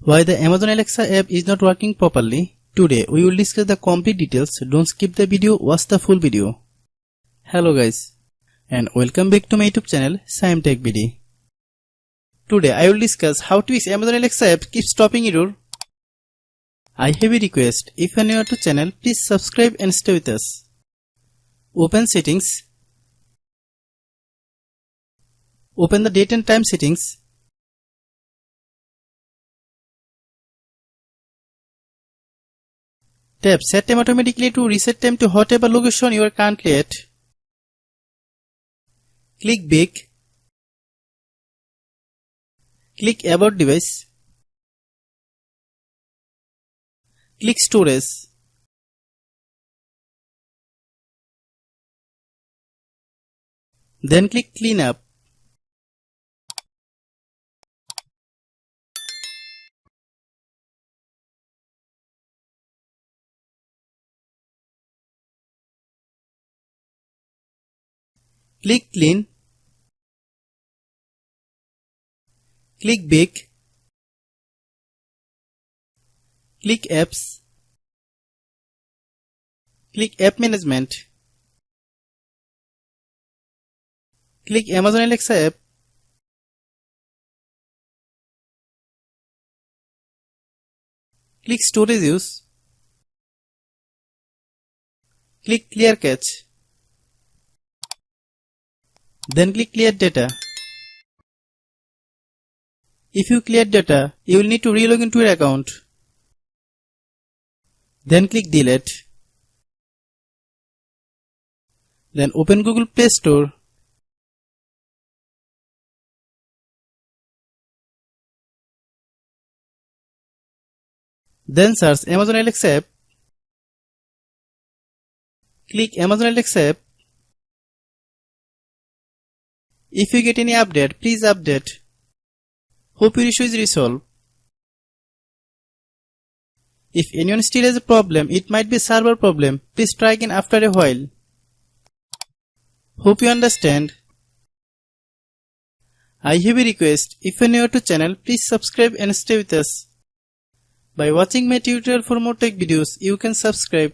Why the Amazon Alexa app is not working properly? Today we will discuss the complete details. Don't skip the video, watch the full video. Hello guys, and welcome back to my YouTube channel Shaem Tech BD. Today I will discuss how to fix Amazon Alexa app keeps stopping error. I have a request. If you are new to channel, please subscribe and stay with us. Open settings. Open the date and time settings. Tap Set Time automatically to reset time to whatever location you are currently at. Click Back. Click About Device. Click Storage. Then click Clean Up. Click Clean. Click Back. Click Apps. Click App Management. Click Amazon Alexa app. Click Storage Use. Click Clear Cache. Then click Clear Data. If you clear data, you will need to re-log into your account. Then click Delete. Then open Google Play Store. Then search Amazon Alexa app. Click Amazon Alexa app. If you get any update, please update. Hope your issue is resolved. If anyone still has a problem, it might be a server problem. Please try again after a while. Hope you understand. I have a request. If you are new to channel, please subscribe and stay with us. By watching my tutorial for more tech videos, you can subscribe.